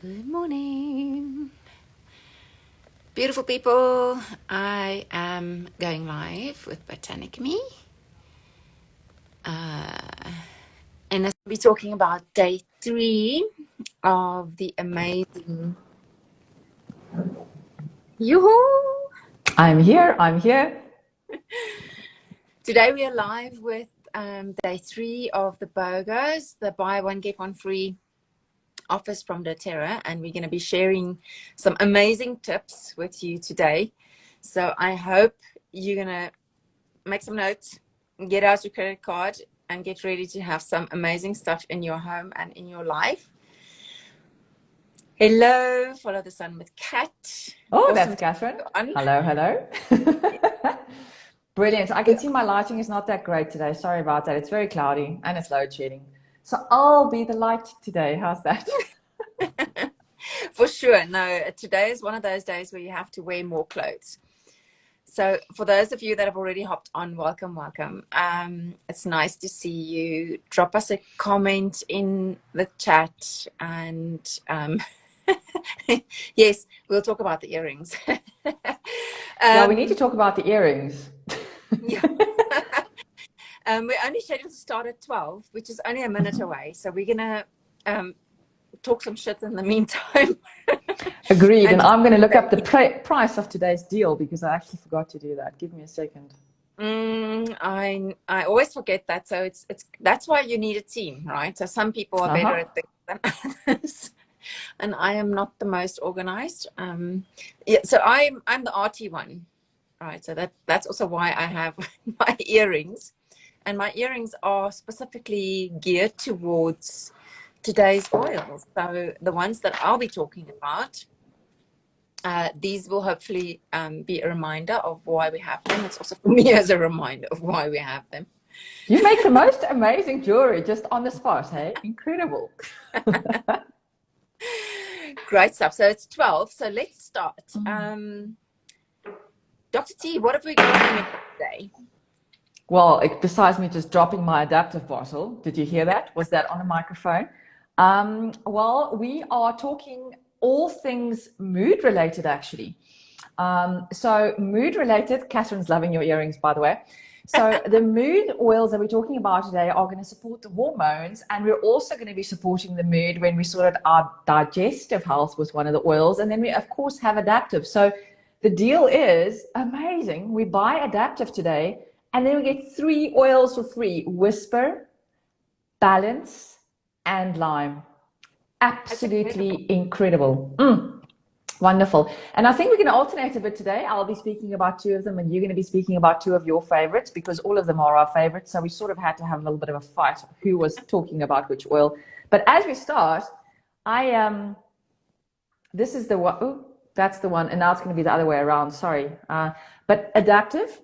Good morning, beautiful people. I am going live with Botanic Me, and I'll be talking about day 3 of the amazing. Yoo-hoo! I'm here. Today we are live with day 3 of the BOGOs, the buy one get one free offers from doTERRA, and we're going to be sharing some amazing tips with you today. So I hope you're going to make some notes, get out your credit card, and get ready to have some amazing stuff in your home and in your life. Hello, follow the sun with Kat. Oh, awesome. That's Catherine. Hello. Brilliant. I can see my lighting is not that great today. Sorry about that. It's very cloudy and it's load shedding. So I'll be the light today. How's that? For sure. No, today is one of those days where you have to wear more clothes. So for those of you that have already hopped on, welcome. It's nice to see you. Drop us a comment in the chat, and yes, we'll talk about the earrings. Yeah, we need to talk about the earrings. Yeah. We're only scheduled to start at 12, which is only a minute away. So we're going to talk some shit in the meantime. Agreed. And I'm going to look up the price of today's deal because I actually forgot to do that. Give me a second. I always forget that. So that's why you need a team, right? So some people are better at things than others. And I am not the most organized. Yeah, so I'm the arty one. All right. So that's also why I have my earrings. And my earrings are specifically geared towards today's oils. So the ones that I'll be talking about, these will hopefully be a reminder of why we have them. It's also for me as a reminder of why we have them. You make the most amazing jewelry just on the spot, hey? Incredible. Great stuff. So it's 12. So let's start. Dr. T, what have we got today? Well, besides me just dropping my Adaptiv bottle, did you hear that? Was that on a microphone? Well, we are talking all things mood related, actually. So mood related, Catherine's loving your earrings, by the way. So the mood oils that we're talking about today are going to support the hormones, and we're also going to be supporting the mood when we sorted our digestive health with one of the oils. And then we, of course, have Adaptiv. So the deal is amazing. We buy Adaptiv today, and then we get 3 oils for free: Whisper, Balance, and Lime. Absolutely incredible. Wonderful. And I think we're going to alternate a bit today. I'll be speaking about 2 of them, and you're going to be speaking about 2 of your favorites, because all of them are our favorites. So we sort of had to have a little bit of a fight who was talking about which oil. But as we start, this is the one. Oh, that's the one. And now it's going to be the other way around. Sorry. But Adaptiv.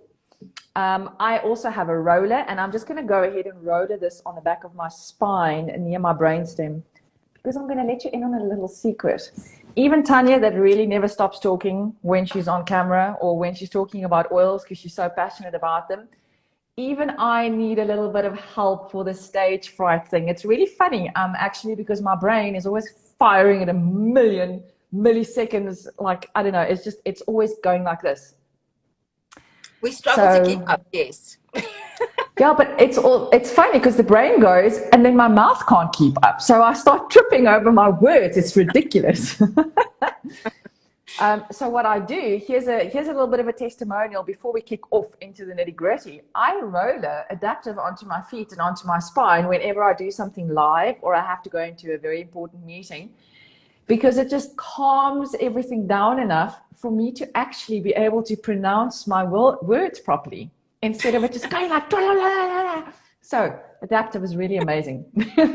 I also have a roller, and I'm just going to go ahead and roller this on the back of my spine and near my brainstem, because I'm going to let you in on a little secret. Even Tanya, that really never stops talking when she's on camera or when she's talking about oils because she's so passionate about them, even I need a little bit of help for the stage fright thing. It's really funny, actually, because my brain is always firing at 1,000,000 milliseconds. Like, I don't know, it's always going like this. We struggle to keep up, yes. Yeah, but it's funny because the brain goes and then my mouth can't keep up. So I start tripping over my words. It's ridiculous. So what I do, here's a little bit of a testimonial before we kick off into the nitty gritty. I roller Adaptiv onto my feet and onto my spine whenever I do something live or I have to go into a very important meeting, because it just calms everything down enough for me to actually be able to pronounce my words properly instead of it just going like, so Adaptiv is really amazing.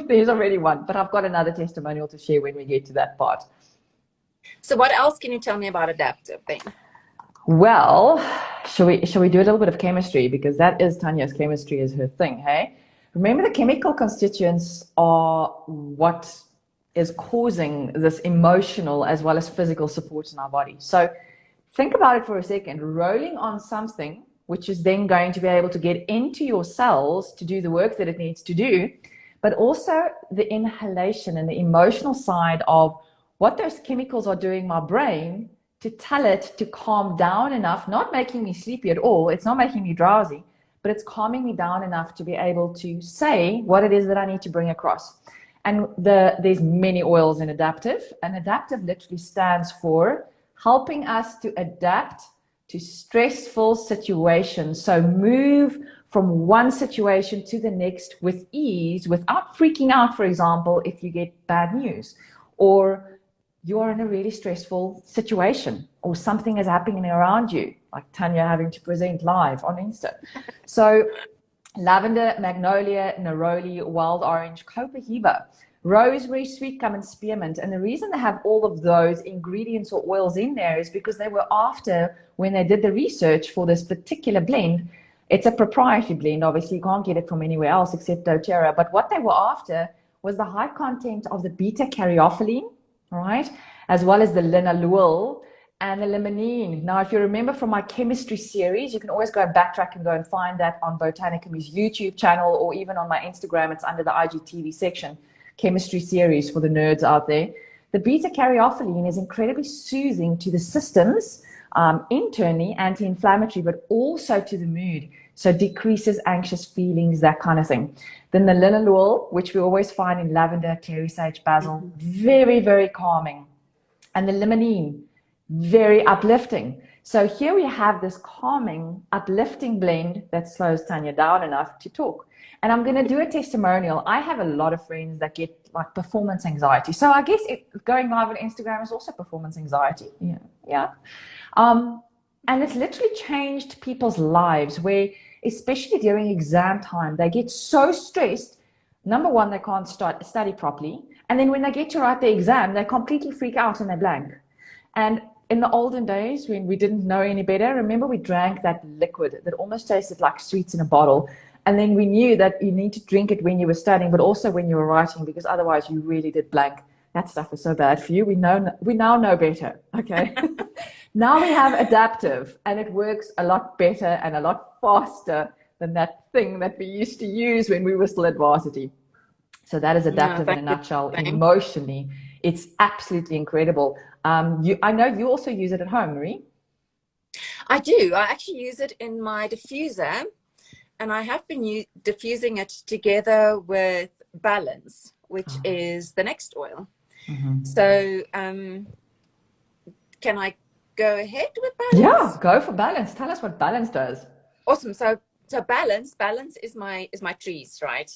There's already one, but I've got another testimonial to share when we get to that part. So what else can you tell me about Adaptiv then? Well, shall we do a little bit of chemistry, because that is Tanya's chemistry, is her thing, hey? Remember, the chemical constituents are what is causing this emotional as well as physical support in our body. So think about it for a second. Rolling on something which is then going to be able to get into your cells to do the work that it needs to do, but also the inhalation and the emotional side of what those chemicals are doing my brain to tell it to calm down enough, not making me sleepy at all. It's not making me drowsy, but it's calming me down enough to be able to say what it is that I need to bring across. And there's many oils in Adaptiv, and Adaptiv literally stands for helping us to adapt to stressful situations. So move from one situation to the next with ease without freaking out, for example, if you get bad news, or you are in a really stressful situation, or something is happening around you, like Tanya having to present live on Insta. So lavender, magnolia, neroli, wild orange, copahiba, rosemary, sweet gum, and spearmint. And the reason they have all of those ingredients or oils in there is because they were after, when they did the research for this particular blend, it's a proprietary blend. Obviously, you can't get it from anywhere else except doTERRA. But what they were after was the high content of the beta-caryophyllene, right, as well as the linalool and the limonene. Now, if you remember from my chemistry series, you can always go and backtrack and go and find that on Botanicum's YouTube channel, or even on my Instagram. It's under the IGTV section, chemistry series for the nerds out there. The beta-caryophyllene is incredibly soothing to the systems, internally, anti-inflammatory, but also to the mood. So decreases anxious feelings, that kind of thing. Then the linalool, which we always find in lavender, clary sage, basil, very, very calming. And the limonene, very uplifting. So here we have this calming, uplifting blend that slows Tanya down enough to talk. And I'm going to do a testimonial. I have a lot of friends that get like performance anxiety. So I guess going live on Instagram is also performance anxiety. Yeah. And it's literally changed people's lives, where, especially during exam time, they get so stressed. Number one, they can't study properly. And then when they get to write the exam, they completely freak out and they blank. And in the olden days, when we didn't know any better, remember we drank that liquid that almost tasted like sweets in a bottle. And then we knew that you need to drink it when you were studying, but also when you were writing, because otherwise you really did blank. That stuff is so bad for you. We now know better. Okay. Now we have Adaptiv, and it works a lot better and a lot faster than that thing that we used to use when we were still at varsity. So that is Adaptiv in a nutshell. Emotionally, it's absolutely incredible. I know you also use it at home, Marie. I do. I actually use it in my diffuser, and I have been diffusing it together with Balance, which is the next oil. So can I go ahead with Balance? Yeah, go for Balance. Tell us what Balance does. Awesome. So Balance is my trees, right?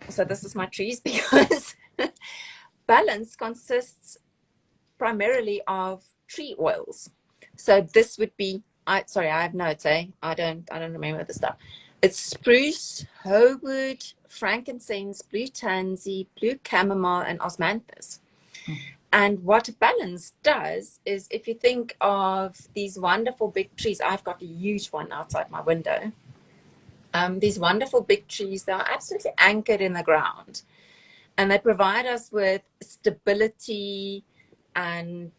So this is my trees, because Balance consists primarily of tree oils. So this would be, I have notes, I don't remember the stuff. It's spruce, howwood, frankincense, blue tansy, blue chamomile, and osmanthus. And what Balance does is, if you think of these wonderful big trees, I've got a huge one outside my window. These wonderful big trees, they are absolutely anchored in the ground, and they provide us with stability and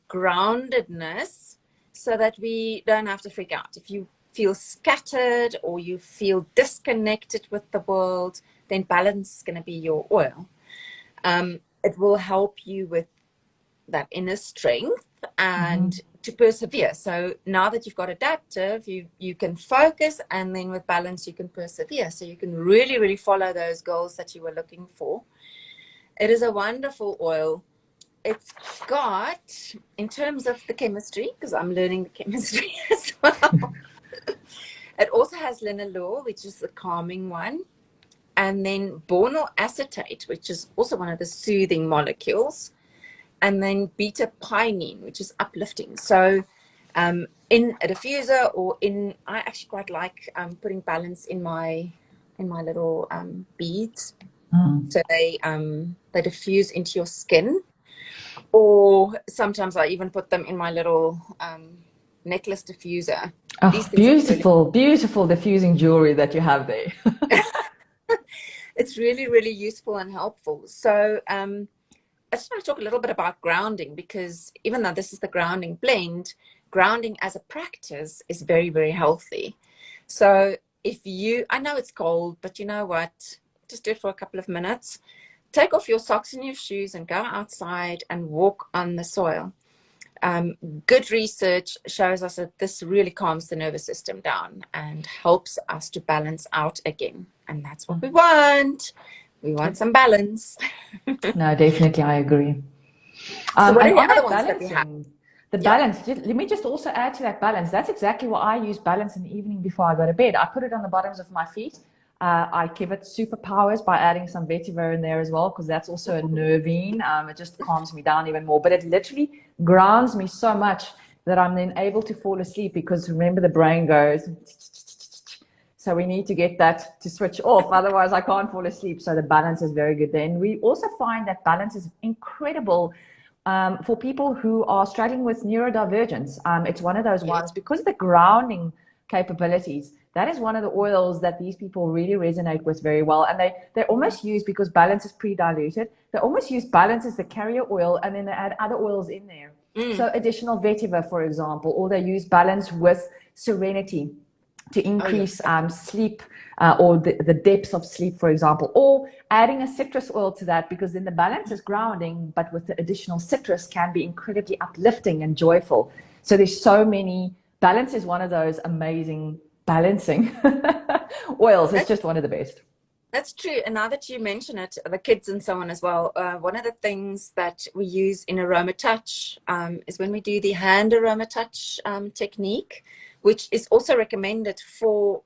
groundedness, so that we don't have to freak out. If you feel scattered or you feel disconnected with the world, then Balance is going to be your oil. It will help you with that inner strength and to persevere. So now that you've got Adaptiv, you can focus, and then with Balance you can persevere. So you can really, really follow those goals that you were looking for. It is a wonderful oil. It's got, in terms of the chemistry, because I'm learning the chemistry as well, it also has linalool, which is the calming one. And then bornyl acetate, which is also one of the soothing molecules, and then beta pinene, which is uplifting. So in a diffuser, or I actually quite like putting Balance in my little beads. So they diffuse into your skin, or sometimes I even put them in my little necklace diffuser. Oh, beautiful diffusing jewelry that you have there. It's really, really useful and helpful. So I just want to talk a little bit about grounding, because even though this is the grounding blend, grounding as a practice is very, very healthy. So I know it's cold, but you know what? Just do it for a couple of minutes. take off your socks and your shoes and go outside and walk on the soil. Good research shows us that this really calms the nervous system down and helps us to balance out again. And that's what we want. We want some balance. No, definitely, I agree. So what And are the on other that ones that we have? balancing, the balance, let me just also add to that balance. That's exactly what I use balance in the evening before I go to bed. I put it on the bottoms of my feet. I give it superpowers by adding some vetiver in there as well, because that's also a nervine. It just calms me down even more. But it literally grounds me so much that I'm then able to fall asleep, because remember, the brain goes. So we need to get that to switch off. Otherwise, I can't fall asleep. So the balance is very good. Then we also find that balance is incredible for people who are struggling with neurodivergence. It's one of those ones, because of the grounding capabilities. That is one of the oils that these people really resonate with very well. And they almost use, because balance is pre-diluted, they almost use balance as the carrier oil, and then they add other oils in there. So additional vetiver, for example, or they use balance with serenity to increase sleep, or the depth of sleep, for example, or adding a citrus oil to that, because then the balance is grounding, but with the additional citrus can be incredibly uplifting and joyful. So there's so many. Balance is one of those amazing balancing oils. It's just one of the best. That's true. And now that you mention it, the kids and so on as well, one of the things that we use in Aromatouch is when we do the hand Aromatouch technique, which is also recommended for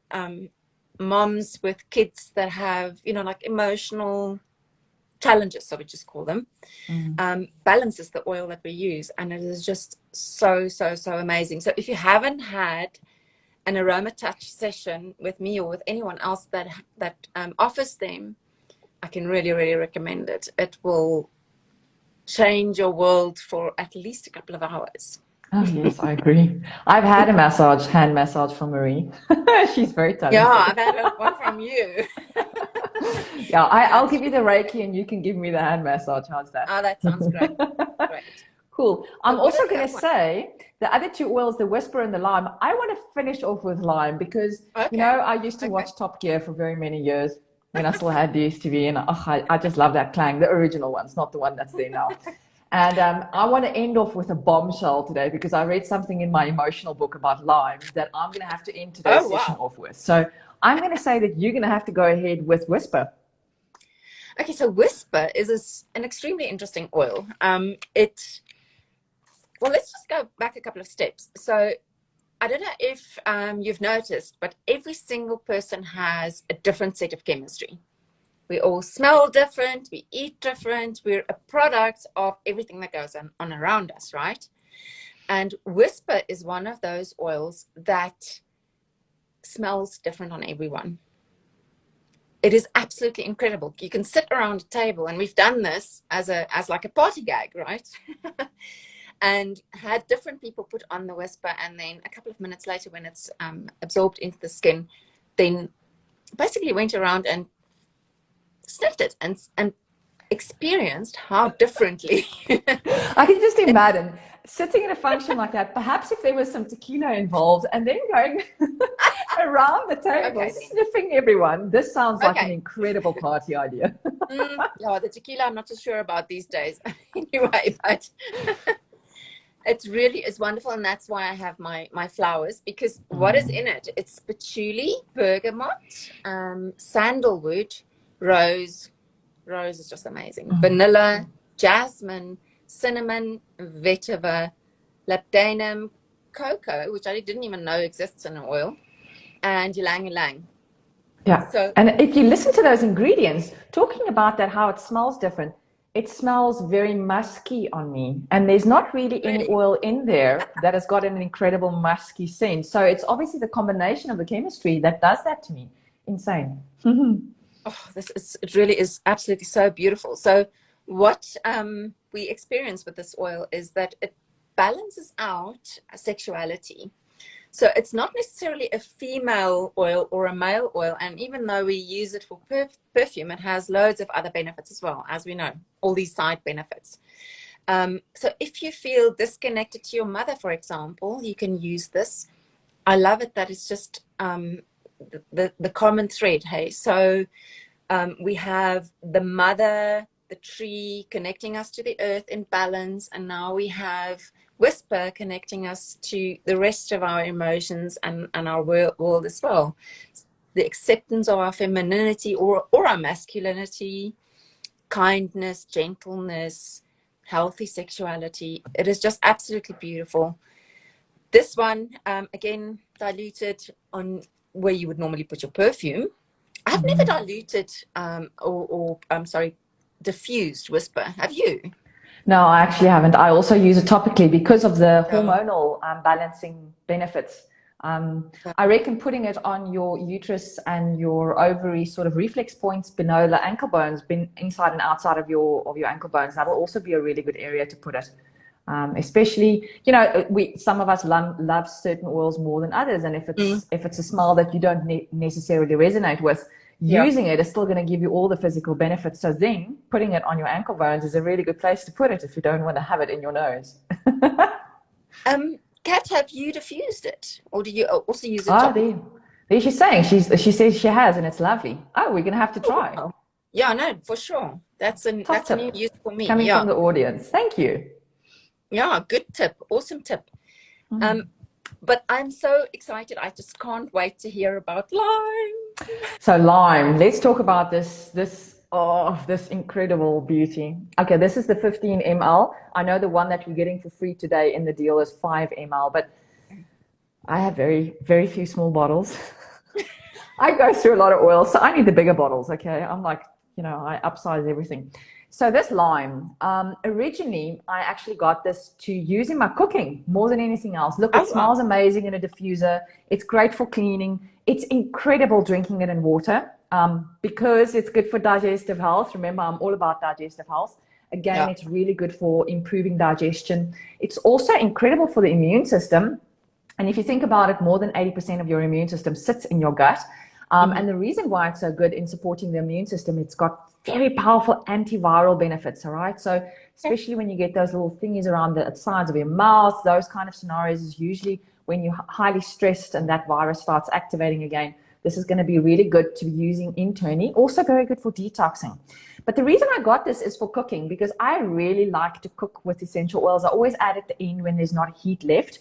moms with kids that have, like emotional challenges, so we just call them. Balance is the oil that we use, and it is just so amazing. So if you haven't had an Aromatouch session with me or with anyone else that offers them, I can really recommend it. It will change your world for at least a couple of hours. Oh, yes, I agree. I've had a hand massage from Marie. She's very talented. Yeah, I've had one from you. Yeah, I'll give you the Reiki and you can give me the hand massage. How's that? Oh, that sounds great. Great. Cool. I'm also going to say the other two oils, the Whisper and the Lime, I want to finish off with Lime because, I used to watch Top Gear for very many years when I still had DSTV, and I just love that clang, the original ones, not the one that's there now. And I want to end off with a bombshell today, because I read something in my emotional book about lime that I'm going to have to end today's session off with. So I'm going to say that you're going to have to go ahead with Whisper. Okay, so Whisper is an extremely interesting oil. Well, let's just go back a couple of steps. So I don't know if you've noticed, but every single person has a different set of chemistry. We all smell different, we eat different, we're a product of everything that goes on around us, right? And Whisper is one of those oils that smells different on everyone. It is absolutely incredible. You can sit around a table, and we've done this as like a party gag, right? And had different people put on the Whisper, and then a couple of minutes later, when it's absorbed into the skin, then basically went around and sniffed it and experienced how differently. I can just imagine sitting in a function like that, perhaps if there was some tequila involved, and then going around the table, sniffing everyone. This sounds like an incredible party idea. Yeah, the tequila I'm not so sure about these days. Anyway, but it really is wonderful, and that's why I have my flowers, because what is in it? It's patchouli, bergamot, sandalwood, rose is just amazing, vanilla, jasmine, cinnamon, vetiver, labdanum, cocoa, which I didn't even know exists in an oil, and ylang ylang. Yeah. So, and if you listen to those ingredients, talking about that, how it smells different, it smells very musky on me. And there's not really any oil in there that has got an incredible musky scent. So it's obviously the combination of the chemistry that does that to me. Insane. Oh, it really is absolutely so beautiful. So what we experience with this oil is that it balances out sexuality. So it's not necessarily a female oil or a male oil. And even though we use it for perfume, it has loads of other benefits as well, as we know, all these side benefits. So if you feel disconnected to your mother, for example, you can use this. I love it that it's just the common thread. Hey, so we have the mother the tree connecting us to the earth in balance, and now we have whisper connecting us to the rest of our emotions and our world as well. The acceptance of our femininity or our masculinity, kindness, gentleness, healthy sexuality. It is just absolutely beautiful. This one, again, diluted on where you would normally put your perfume. I've never diluted diffused whisper. Have you? No, I actually haven't. I also use it topically because of the hormonal balancing benefits. I reckon putting it on your uterus and your ovary sort of reflex points below the ankle bones, inside and outside of your ankle bones, that will also be a really good area to put it. Especially, you know, some of us love certain oils more than others, and if it's a smell that you don't necessarily resonate with, using it is still going to give you all the physical benefits. So then putting it on your ankle bones is a really good place to put it if you don't want to have it in your nose. Kat, have you diffused it, or do you also use it? There she's saying she says she has, and it's lovely. Oh, we're going to have to try. Oh, yeah, no, for sure. That's a new use for me. Coming from the audience. Thank you. Yeah, good tip. Awesome tip. But I'm so excited. I just can't wait to hear about lime. So lime, let's talk about this incredible beauty. Okay, this is the 15 ml. I know the one that we're getting for free today in the deal is 5 ml, but I have very, very few small bottles. I go through a lot of oils, so I need the bigger bottles, okay? I'm like, you know, I upsize everything. So this lime, originally, I actually got this to use in my cooking more than anything else. Look, it smells amazing in a diffuser. It's great for cleaning. It's incredible drinking it in water because it's good for digestive health. Remember, I'm all about digestive health. Again, it's really good for improving digestion. It's also incredible for the immune system. And if you think about it, more than 80% of your immune system sits in your gut. And the reason why it's so good in supporting the immune system, it's got very powerful antiviral benefits, all right? So especially when you get those little thingies around the sides of your mouth, those kind of scenarios is usually when you're highly stressed and that virus starts activating again. This is going to be really good to be using internally. Also very good for detoxing. But the reason I got this is for cooking, because I really like to cook with essential oils. I always add at the end when there's not heat left.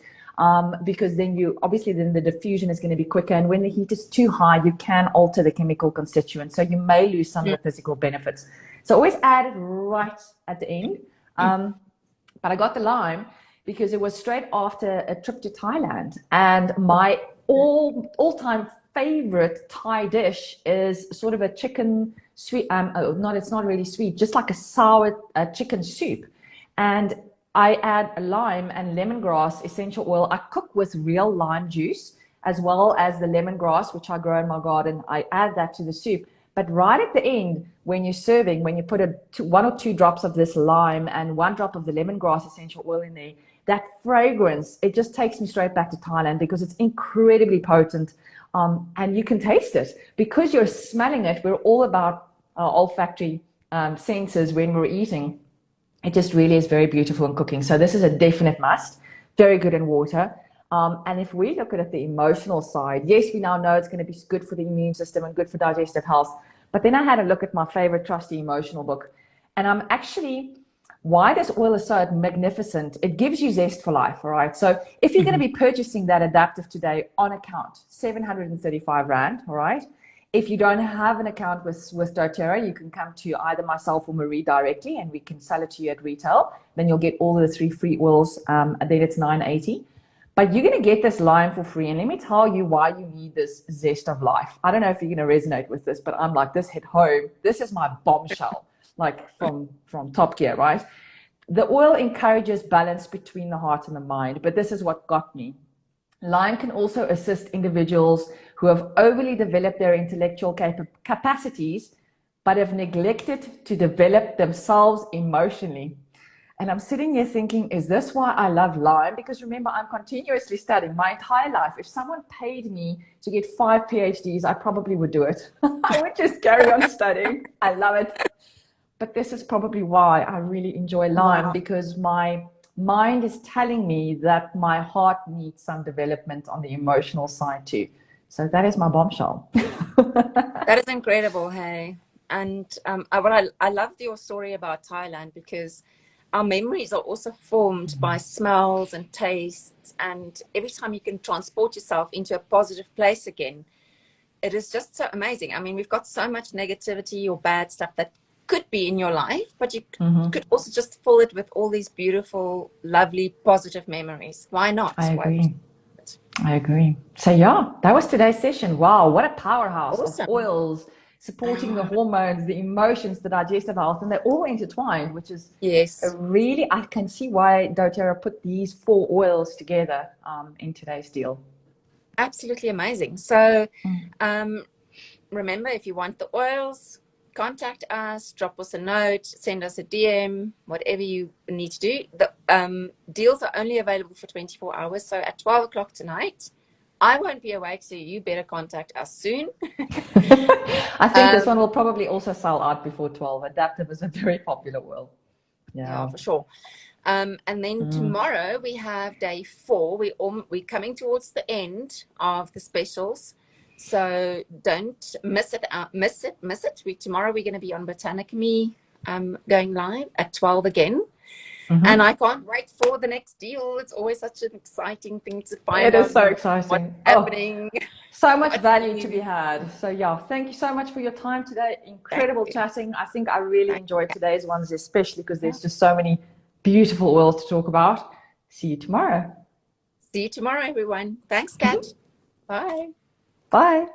Because then the diffusion is going to be quicker, and when the heat is too high, you can alter the chemical constituents, so you may lose some of the physical benefits. So always add it right at the end. But I got the lime because it was straight after a trip to Thailand, and my all-time favorite Thai dish is sort of a chicken sweet. It's not really sweet, just like a sour chicken soup, and I add lime and lemongrass essential oil. I cook with real lime juice as well as the lemongrass, which I grow in my garden. I add that to the soup. But right at the end, when you're serving, when you put 1 or 2 drops of this lime and 1 drop of the lemongrass essential oil in there, that fragrance, it just takes me straight back to Thailand because it's incredibly potent. And you can taste it. Because you're smelling it, we're all about our olfactory senses when we're eating. It just really is very beautiful in cooking. So this is a definite must. Very good in water. And if we look at it, the emotional side, yes, we now know it's going to be good for the immune system and good for digestive health. But then I had a look at my favorite trusty emotional book. And I'm actually, why this oil is so magnificent, it gives you zest for life, all right? So if you're going to be purchasing that Adaptiv today on account, 735 Rand, all right? If you don't have an account with doTERRA, you can come to either myself or Marie directly, and we can sell it to you at retail. Then you'll get all of the 3 free oils, and then it's $9.80. But you're going to get this lime for free, and let me tell you why you need this zest of life. I don't know if you're going to resonate with this, but I'm like, this hit home. This is my bombshell, like from Top Gear, right? The oil encourages balance between the heart and the mind, but this is what got me. Lime can also assist individuals who have overly developed their intellectual capacities, but have neglected to develop themselves emotionally. And I'm sitting here thinking, is this why I love lime? Because remember, I'm continuously studying my entire life. If someone paid me to get 5 PhDs, I probably would do it. I would just carry on studying. I love it. But this is probably why I really enjoy lime, because my mind is telling me that my heart needs some development on the emotional side too. So that is my bombshell. That is incredible, hey. I loved your story about Thailand, because our memories are also formed by smells and tastes, and every time you can transport yourself into a positive place again, it is just so amazing. I mean, we've got so much negativity or bad stuff that could be in your life, but you could also just fill it with all these beautiful, lovely, positive memories. Why not? I Why agree. I agree. So yeah, that was today's session. Wow, what a powerhouse of Awesome. oils supporting the hormones, the emotions, the digestive health, and they're all intertwined, which is Yes. really, I can see why doTERRA put these 4 oils together in today's deal. Absolutely amazing. So remember, if you want the oils, contact us, drop us a note, send us a DM, whatever you need to do. The deals are only available for 24 hours. So at 12 o'clock tonight, I won't be awake, so you better contact us soon. I think this one will probably also sell out before 12. Adaptiv is a very popular oil. Yeah, for sure. And then tomorrow we have day 4. We're coming towards the end of the specials, so don't miss it. Miss it. Tomorrow we're going to be on Botanically, going live at 12 again. And I can't wait for the next deal. It's always such an exciting thing to find out. It is so exciting. What's happening. So much value to be had. So yeah, thank you so much for your time today. Incredible chatting. I think I really enjoyed today's ones, especially because there's just so many beautiful oils to talk about. See you tomorrow. See you tomorrow, everyone. Thanks, Kat. Bye. Bye.